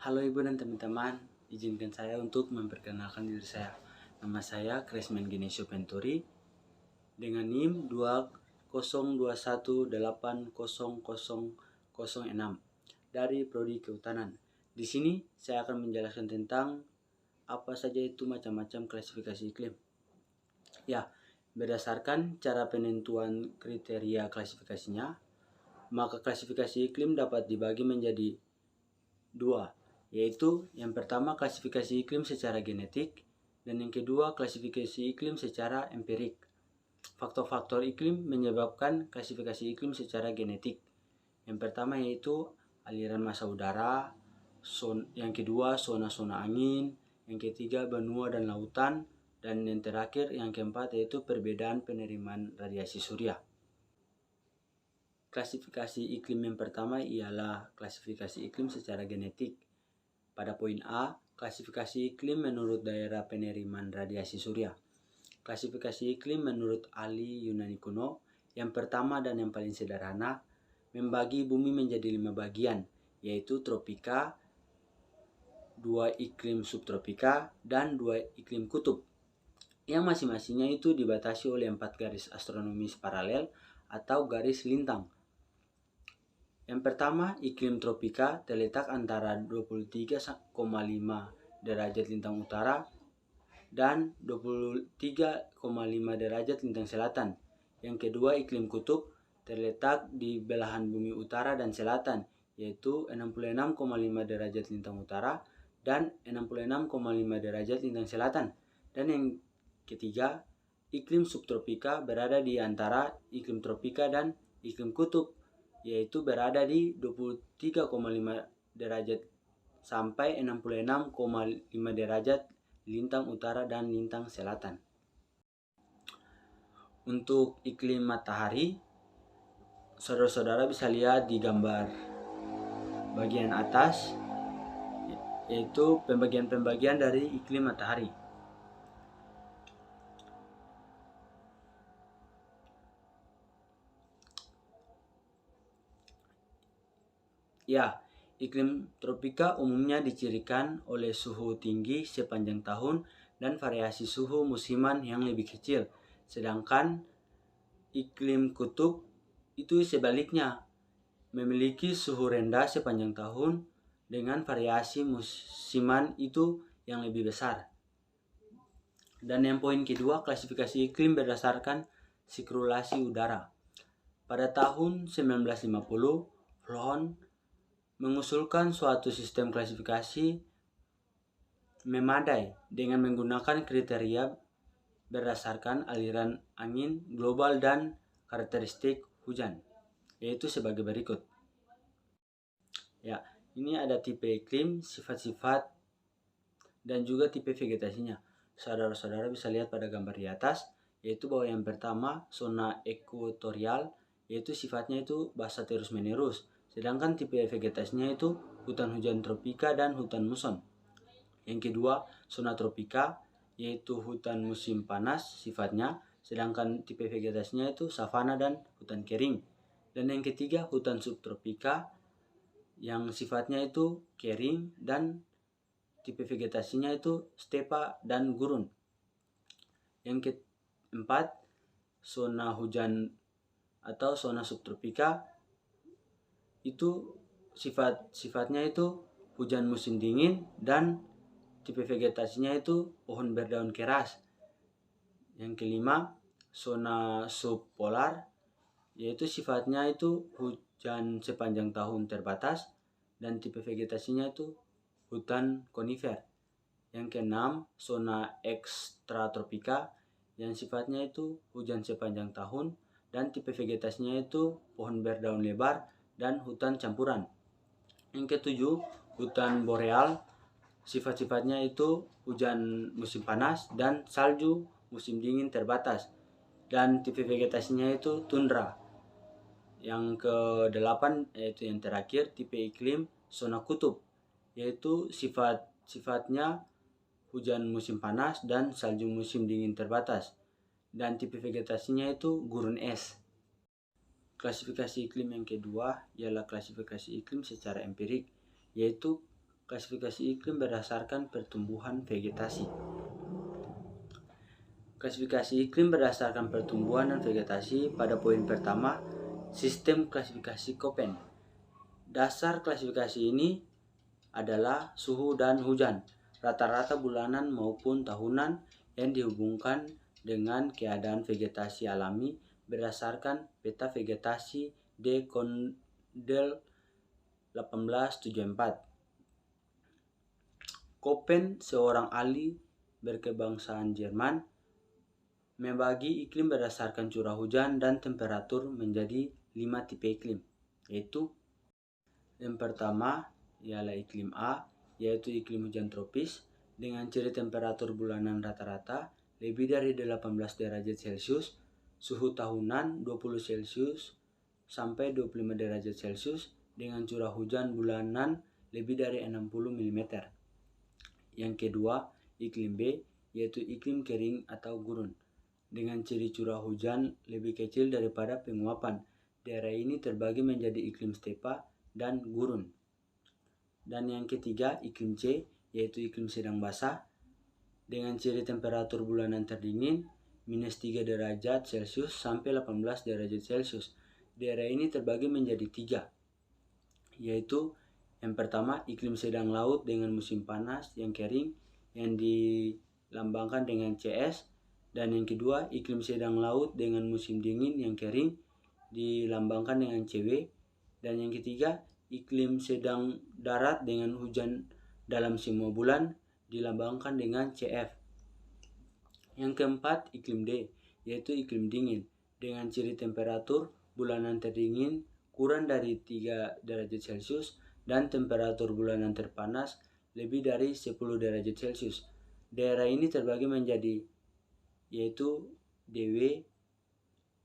Halo Ibu dan teman-teman, izinkan saya untuk memperkenalkan diri saya. Nama saya Kresmen Genesio Penturi dengan NIM 2021800006 dari Prodi Kehutanan. Di sini saya akan menjelaskan tentang apa saja itu macam-macam klasifikasi iklim. Ya, berdasarkan cara penentuan kriteria klasifikasinya, maka klasifikasi iklim dapat dibagi menjadi dua, yaitu yang pertama klasifikasi iklim secara genetik dan yang kedua klasifikasi iklim secara empirik. Faktor-faktor iklim menyebabkan klasifikasi iklim secara genetik. Yang pertama yaitu aliran massa udara, yang kedua zona-zona angin, yang ketiga benua dan lautan, dan yang terakhir yang keempat yaitu perbedaan penerimaan radiasi surya. Klasifikasi iklim yang pertama ialah klasifikasi iklim secara genetik. Pada poin A, klasifikasi iklim menurut daerah penerimaan radiasi surya. Klasifikasi iklim menurut ahli Yunani kuno, yang pertama dan yang paling sederhana, membagi bumi menjadi 5 bagian, yaitu tropika, 2 iklim subtropika, dan 2 iklim kutub, yang masing-masingnya itu dibatasi oleh 4 garis astronomis paralel atau garis lintang. Yang pertama, iklim tropika terletak antara 23,5 derajat lintang utara dan 23,5 derajat lintang selatan. Yang kedua, iklim kutub terletak di belahan bumi utara dan selatan, yaitu 66,5 derajat lintang utara dan 66,5 derajat lintang selatan. Dan yang ketiga, iklim subtropika berada di antara iklim tropika dan iklim kutub, yaitu berada di 23,5 derajat sampai 66,5 derajat lintang utara dan lintang selatan. Untuk iklim matahari, saudara-saudara bisa lihat di gambar bagian atas, yaitu pembagian-pembagian dari iklim matahari. Ya, iklim tropika umumnya dicirikan oleh suhu tinggi sepanjang tahun dan variasi suhu musiman yang lebih kecil. Sedangkan iklim kutub itu sebaliknya, memiliki suhu rendah sepanjang tahun dengan variasi musiman itu yang lebih besar. Dan yang poin kedua, klasifikasi iklim berdasarkan sirkulasi udara. Pada tahun 1950, Flohn mengusulkan suatu sistem klasifikasi memadai dengan menggunakan kriteria berdasarkan aliran angin global dan karakteristik hujan, yaitu sebagai berikut. Ya, ini ada tipe iklim, sifat-sifat, dan juga tipe vegetasinya. Saudara-saudara bisa lihat pada gambar di atas, yaitu bahwa yang pertama zona ekuatorial, yaitu sifatnya itu basah terus-menerus. Sedangkan tipe vegetasinya itu hutan hujan tropika dan hutan muson. Yang kedua, zona tropika, yaitu hutan musim panas sifatnya, sedangkan tipe vegetasinya itu savana dan hutan kering. Dan yang ketiga, hutan subtropika, yang sifatnya itu kering dan tipe vegetasinya itu stepa dan gurun. Yang keempat, zona hujan atau zona subtropika, itu sifatnya itu hujan musim dingin dan tipe vegetasinya itu pohon berdaun keras. Yang kelima, zona subpolar, yaitu sifatnya itu hujan sepanjang tahun terbatas dan tipe vegetasinya itu hutan konifer. Yang keenam, zona ekstratropika, yang sifatnya itu hujan sepanjang tahun dan tipe vegetasinya itu pohon berdaun lebar dan hutan campuran. Yang ketujuh, hutan boreal, sifat-sifatnya itu hujan musim panas dan salju musim dingin terbatas, dan tipe vegetasinya itu tundra. Yang kedelapan, yaitu yang terakhir, tipe iklim zona kutub, yaitu sifatnya hujan musim panas dan salju musim dingin terbatas, dan tipe vegetasinya itu gurun es. Klasifikasi iklim yang kedua ialah klasifikasi iklim secara empirik, yaitu Klasifikasi iklim berdasarkan pertumbuhan vegetasi. Klasifikasi iklim berdasarkan pertumbuhan dan vegetasi. Pada poin pertama, sistem klasifikasi Köppen. Dasar klasifikasi ini adalah suhu dan hujan, rata-rata bulanan maupun tahunan yang dihubungkan dengan keadaan vegetasi alami berdasarkan peta vegetasi de Condell 1874. Köppen, seorang ahli berkebangsaan Jerman, membagi iklim berdasarkan curah hujan dan temperatur menjadi 5 tipe iklim, yaitu yang pertama ialah iklim A, yaitu iklim hujan tropis dengan ciri temperatur bulanan rata-rata lebih dari 18 derajat Celcius, suhu tahunan 20 Celcius sampai 25 derajat Celcius dengan curah hujan bulanan lebih dari 60 mm. Yang kedua, iklim B, yaitu iklim kering atau gurun dengan ciri curah hujan lebih kecil daripada penguapan. Daerah ini terbagi menjadi iklim stepa dan gurun. Dan yang ketiga, iklim C, yaitu iklim sedang basah dengan ciri temperatur bulanan terdingin minus 3 derajat Celcius sampai 18 derajat Celcius. Daerah ini terbagi menjadi 3, yaitu yang pertama iklim sedang laut dengan musim panas yang kering yang dilambangkan dengan CS, dan yang kedua iklim sedang laut dengan musim dingin yang kering dilambangkan dengan CW, dan yang ketiga iklim sedang darat dengan hujan dalam semua bulan dilambangkan dengan CF. Yang keempat, iklim D, yaitu iklim dingin dengan ciri temperatur bulanan terdingin kurang dari 3 derajat Celcius dan temperatur bulanan terpanas lebih dari 10 derajat Celcius. Daerah ini terbagi menjadi yaitu DW,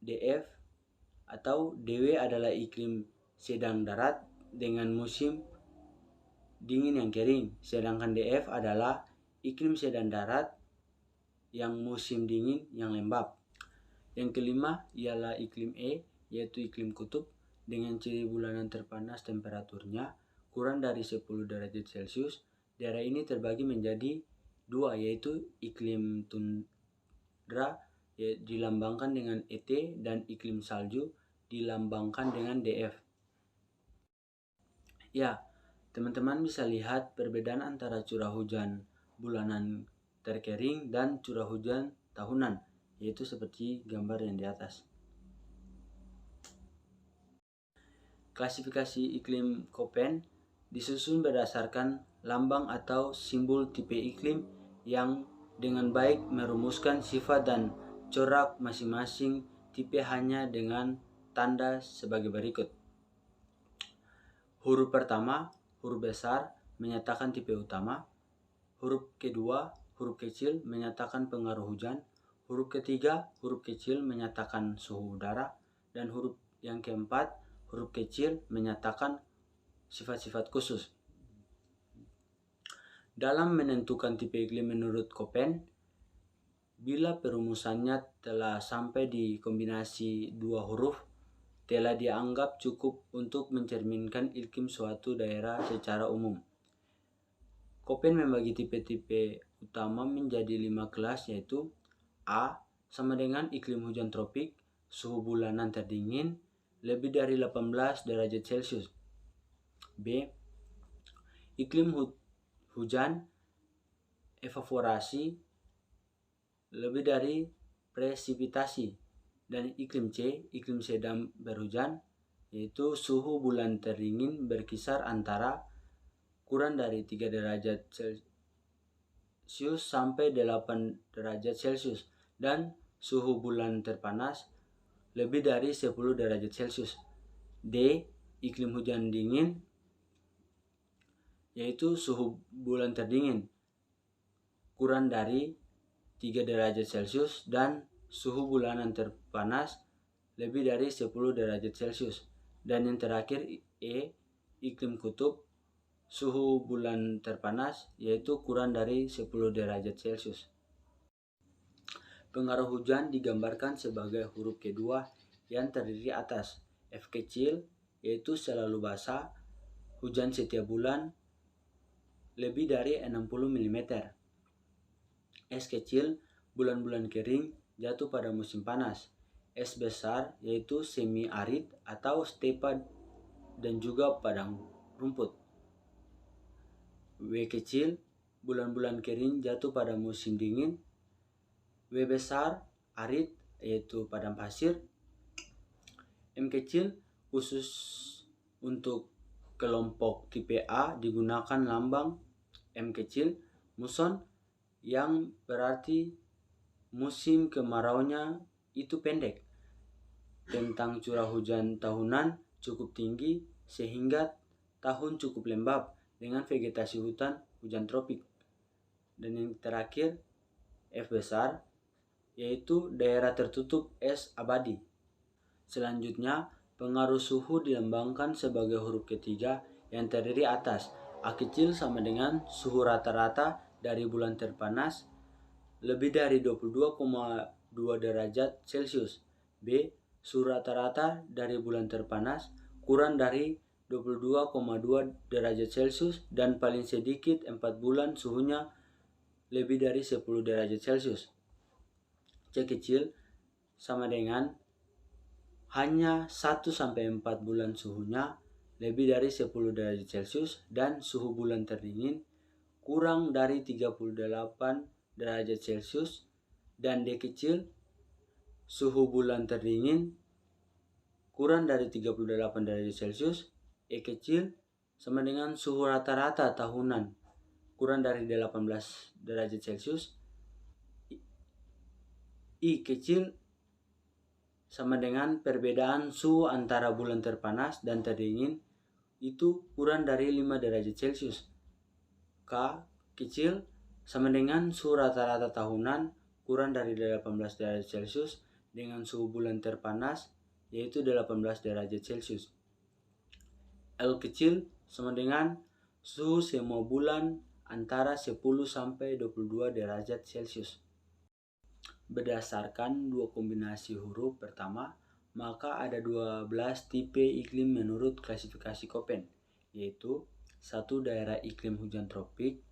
DF, atau DW adalah iklim sedang darat dengan musim dingin yang kering, sedangkan DF adalah iklim sedang darat yang musim dingin yang lembab. Yang kelima ialah iklim E, yaitu iklim kutub dengan ciri bulanan terpanas temperaturnya kurang dari 10 derajat Celcius. Daerah ini terbagi menjadi 2, yaitu iklim tundra dilambangkan dengan ET dan iklim salju dilambangkan dengan DF. Ya, teman-teman bisa lihat perbedaan antara curah hujan bulanan terkering dan curah hujan tahunan, yaitu seperti gambar yang di atas. Klasifikasi iklim Köppen disusun berdasarkan lambang atau simbol tipe iklim yang dengan baik merumuskan sifat dan corak masing-masing tipe hanya dengan tanda sebagai berikut. Huruf pertama, huruf besar, menyatakan tipe utama. Huruf kedua, huruf kecil, menyatakan pengaruh hujan. Huruf ketiga, huruf kecil, menyatakan suhu udara. Dan huruf yang keempat, huruf kecil, menyatakan sifat-sifat khusus. Dalam menentukan tipe iklim menurut Köppen, bila perumusannya telah sampai di kombinasi 2 huruf, telah dianggap cukup untuk mencerminkan iklim suatu daerah secara umum. Köppen membagi tipe-tipe utama menjadi 5 kelas, yaitu A, sama dengan iklim hujan tropik, suhu bulanan terdingin, lebih dari 18 derajat Celcius. B, iklim hujan evaporasi lebih dari presipitasi. Dan iklim C, iklim sedang berhujan, yaitu suhu bulan terdingin berkisar antara kurang dari 3 derajat Celcius sampai 8 derajat Celcius, dan suhu bulan terpanas lebih dari 10 derajat Celcius. D, iklim hujan dingin, yaitu suhu bulan terdingin kurang dari 3 derajat Celcius dan suhu bulanan terpanas lebih dari 10 derajat Celcius. Dan yang terakhir E, iklim kutub, suhu bulan terpanas yaitu kurang dari 10 derajat Celcius. Pengaruh hujan digambarkan sebagai huruf kedua yang terdiri atas. F kecil, yaitu selalu basah, hujan setiap bulan, lebih dari 60 mm. Es kecil, bulan-bulan kering, jatuh pada musim panas. Es besar yaitu semi-arid atau stepa dan juga padang rumput. W kecil, bulan-bulan kering, jatuh pada musim dingin. W besar, arid yaitu padang pasir. M kecil, khusus untuk kelompok tipe A digunakan lambang M kecil, muson, yang berarti musim kemaraunya itu pendek. Tentang curah hujan tahunan cukup tinggi sehingga tahun cukup lembab dengan vegetasi hutan hujan tropik. Dan yang terakhir F besar, yaitu daerah tertutup es abadi. Selanjutnya, pengaruh suhu dilambangkan sebagai huruf ketiga yang terdiri atas. A kecil sama dengan suhu rata-rata dari bulan terpanas lebih dari 22,2 derajat Celcius. B. Suhu rata-rata dari bulan terpanas kurang dari 22,2 derajat Celcius dan paling sedikit 4 bulan suhunya lebih dari 10 derajat Celcius. C kecil sama dengan hanya 1-4 bulan suhunya lebih dari 10 derajat Celcius dan suhu bulan terdingin kurang dari 38 derajat Celcius. Dan D kecil, suhu bulan terdingin kurang dari 38 derajat Celcius. E kecil sama dengan suhu rata-rata tahunan kurang dari 18 derajat Celcius. I kecil sama dengan perbedaan suhu antara bulan terpanas dan terdingin itu kurang dari 5 derajat Celcius. K kecil sama dengan suhu rata-rata tahunan kurang dari 18 derajat Celcius dengan suhu bulan terpanas yaitu 18 derajat Celcius. L kecil sama dengan suhu semua bulan antara 10-22 derajat Celcius. Berdasarkan dua kombinasi huruf pertama, maka ada 12 tipe iklim menurut klasifikasi Köppen, yaitu 1. Daerah iklim hujan tropik,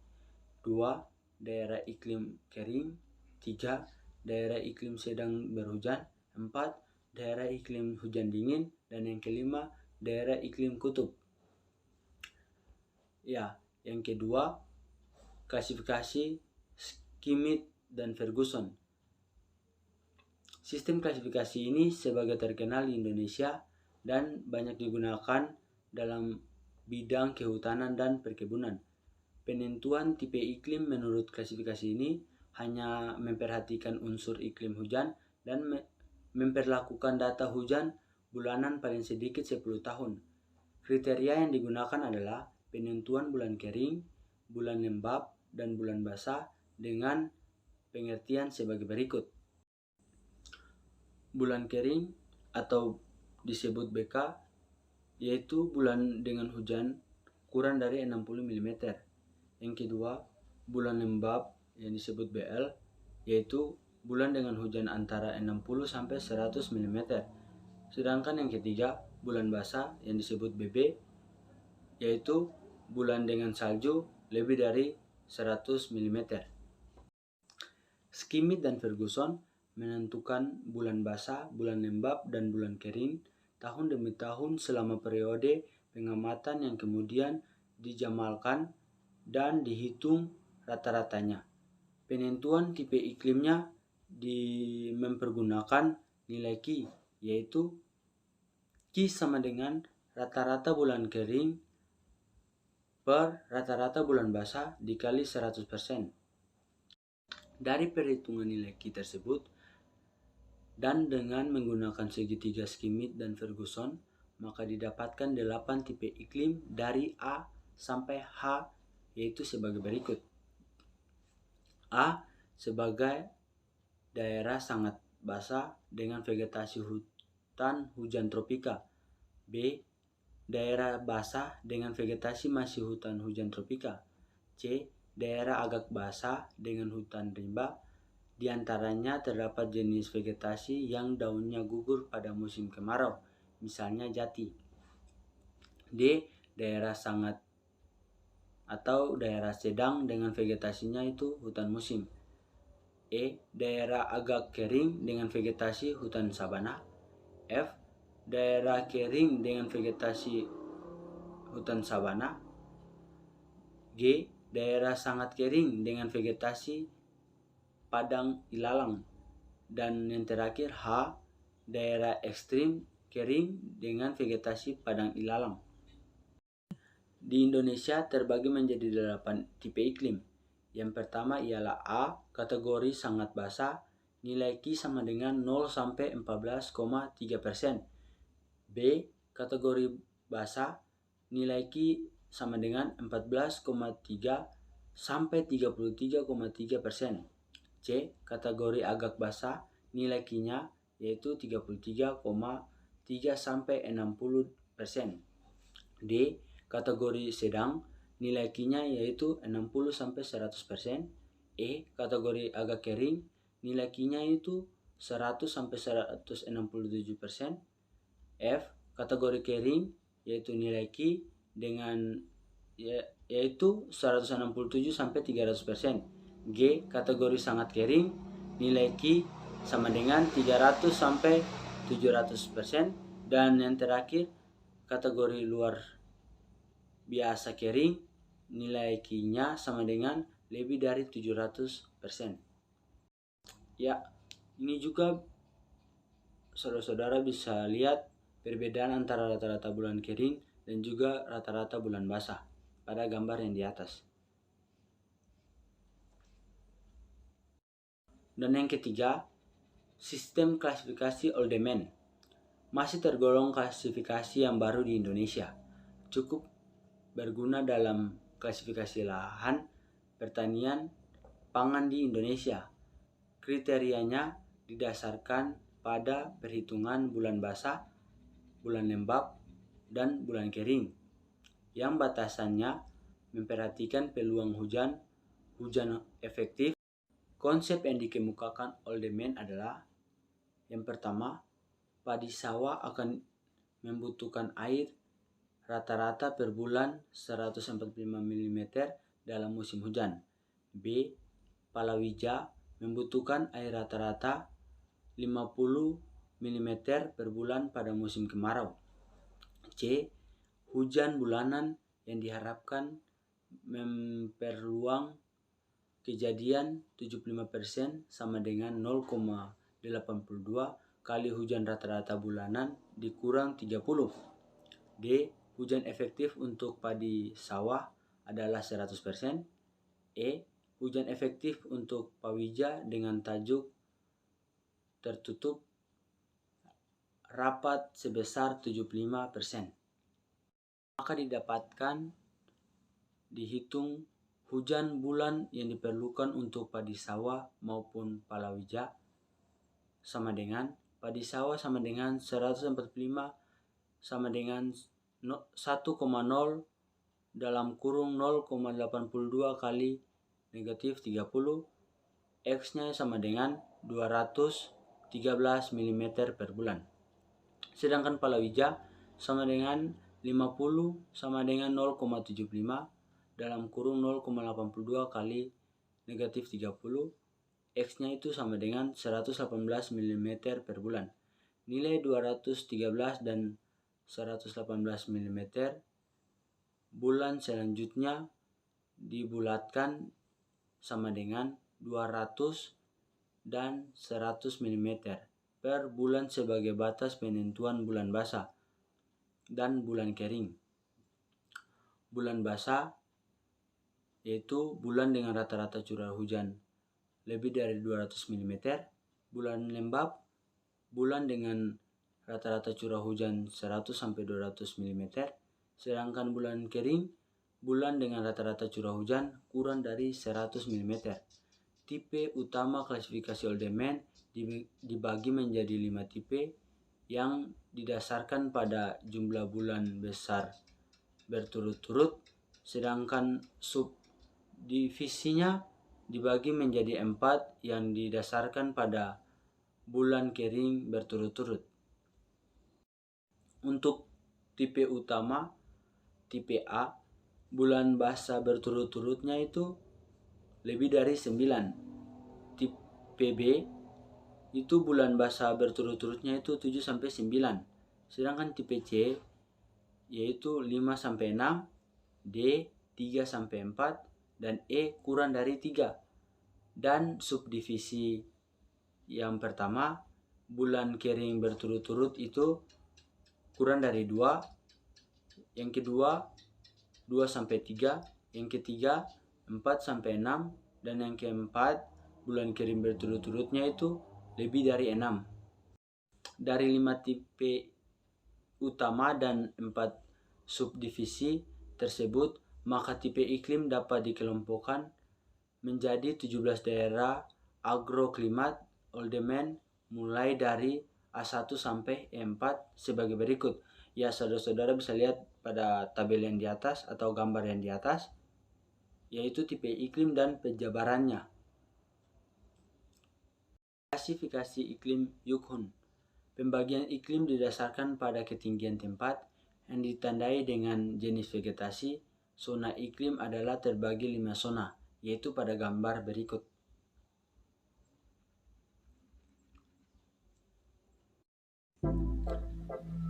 2. Daerah iklim kering, 3. Daerah iklim sedang berhujan, 4. Daerah iklim hujan dingin, dan yang kelima, daerah iklim kutub. Ya, yang kedua, klasifikasi Schmidt dan Ferguson. Sistem klasifikasi ini sebagai terkenal di Indonesia dan banyak digunakan dalam bidang kehutanan dan perkebunan. Penentuan tipe iklim menurut klasifikasi ini hanya memperhatikan unsur iklim hujan dan memperlakukan data hujan bulanan paling sedikit 10 tahun. Kriteria yang digunakan adalah penentuan bulan kering, bulan lembab, dan bulan basah dengan pengertian sebagai berikut. Bulan kering atau disebut BK yaitu bulan dengan hujan kurang dari 60 mm. Yang kedua, bulan lembab yang disebut BL yaitu bulan dengan hujan antara 60-100 mm. Sedangkan yang ketiga, bulan basah yang disebut BB yaitu bulan dengan salju lebih dari 100 mm. Schmidt dan Ferguson menentukan bulan basah, bulan lembab, dan bulan kering tahun demi tahun selama periode pengamatan yang kemudian dijamalkan dan dihitung rata-ratanya. Penentuan tipe iklimnya mempergunakan nilai Q, yaitu Q sama dengan rata-rata bulan kering per rata-rata bulan basah dikali 100%. Dari perhitungan nilai Q tersebut, dan dengan menggunakan segitiga Schmidt dan Ferguson, maka didapatkan 8 tipe iklim dari A sampai H, yaitu sebagai berikut. A sebagai daerah sangat basah dengan vegetasi hutan hujan tropika. B. Daerah basah dengan vegetasi masih hutan hujan tropika. C. Daerah agak basah dengan hutan rimba. Di antaranya terdapat jenis vegetasi yang daunnya gugur pada musim kemarau, misalnya jati. D. Daerah sangat atau daerah sedang dengan vegetasinya itu hutan musim. Daerah agak kering dengan vegetasi hutan sabana. F. Daerah kering dengan vegetasi hutan sabana. G. Daerah sangat kering dengan vegetasi padang ilalang. Dan yang terakhir H. Daerah ekstrim kering dengan vegetasi padang ilalang. Di Indonesia terbagi menjadi 8 tipe iklim. Yang pertama ialah A, kategori sangat basah, nilai Q sama dengan 0 sampai 14,3%. B, kategori basah, nilai Q sama dengan 14,3 sampai 33,3%. C, kategori agak basah, nilai Q-nya yaitu 33,3 sampai 60%. D, kategori sedang, nilai Q-nya yaitu 60 sampai 100%. Kategori agak kering, nilai Q-nya itu 100 sampai 167%. F, kategori kering yaitu nilai Q dengan yaitu 167 sampai 300%. G, kategori sangat kering, nilai Q sama dengan 300 sampai 700%. Dan yang terakhir kategori luar biasa kering, nilai Q-nya sama dengan lebih dari 700%. Ya, ini juga saudara-saudara bisa lihat perbedaan antara rata-rata bulan kering dan juga rata-rata bulan basah pada gambar yang di atas. Dan yang ketiga, sistem klasifikasi Oldeman masih tergolong klasifikasi yang baru di Indonesia. Cukup berguna dalam klasifikasi lahan pertanian pangan di Indonesia. Kriterianya didasarkan pada perhitungan bulan basah, bulan lembab, dan bulan kering, yang batasannya memperhatikan peluang hujan efektif. Konsep yang dikemukakan Oldeman adalah yang pertama, padi sawah akan membutuhkan air rata-rata per bulan 145 mm dalam musim hujan. B, palawija membutuhkan air rata-rata 50 mm per bulan pada musim kemarau. C, hujan bulanan yang diharapkan memperluang kejadian 75% sama dengan 0,82 kali hujan rata-rata bulanan dikurang 30. D, hujan efektif untuk padi sawah adalah 100%. Hujan efektif untuk palawija dengan tajuk tertutup rapat sebesar 75%. Maka didapatkan dihitung hujan bulan yang diperlukan untuk padi sawah maupun palawija sama dengan padi sawah sama dengan 145 sama dengan 1,0 dalam kurung 0,82 kali negatif 30. X-nya sama dengan 213 mm per bulan. Sedangkan palawija sama dengan 50 sama dengan 0,75 dalam kurung 0,82 kali negatif 30. X-nya itu sama dengan 118 mm per bulan. Nilai 213 dan 118 mm bulan selanjutnya dibulatkan sama dengan 200 dan 100 mm per bulan sebagai batas penentuan bulan basah dan bulan kering. Bulan basah yaitu bulan dengan rata-rata curah hujan lebih dari 200 mm. Bulan lembab, bulan dengan rata-rata curah hujan 100 sampai 200 mm. Sedangkan bulan kering, bulan dengan rata-rata curah hujan kurang dari 100 mm. Tipe utama klasifikasi Oldeman dibagi menjadi 5 tipe yang didasarkan pada jumlah bulan besar berturut-turut, sedangkan subdivisinya dibagi menjadi 4 yang didasarkan pada bulan kering berturut-turut. Untuk tipe utama, tipe A, bulan basah berturut-turutnya itu lebih dari 9. Tipe B itu bulan basah berturut-turutnya itu 7 sampai 9. Sedangkan tipe C yaitu 5 sampai 6, D 3 sampai 4, dan E kurang dari 3. Dan subdivisi yang pertama, bulan kering berturut-turut itu kurang dari 2. Yang kedua 2 sampai 3, yang ketiga 4 sampai 6, dan yang keempat bulan kering berturut-turutnya itu lebih dari 6. Dari 5 tipe utama dan 4 subdivisi tersebut, maka tipe iklim dapat dikelompokkan menjadi 17 daerah agroklimat Oldeman mulai dari A1 sampai E4 sebagai berikut. Ya, saudara-saudara bisa lihat pada tabel yang di atas atau gambar yang di atas, yaitu tipe iklim dan penjabarannya. Klasifikasi iklim Yukhun. Pembagian iklim didasarkan pada ketinggian tempat yang ditandai dengan jenis vegetasi. Zona iklim adalah terbagi 5 zona, yaitu pada gambar berikut.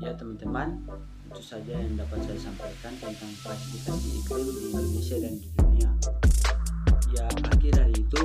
Ya teman-teman, itu saja yang dapat saya sampaikan tentang klasifikasi iklim di Indonesia dan di dunia. Ya, akhir dari itu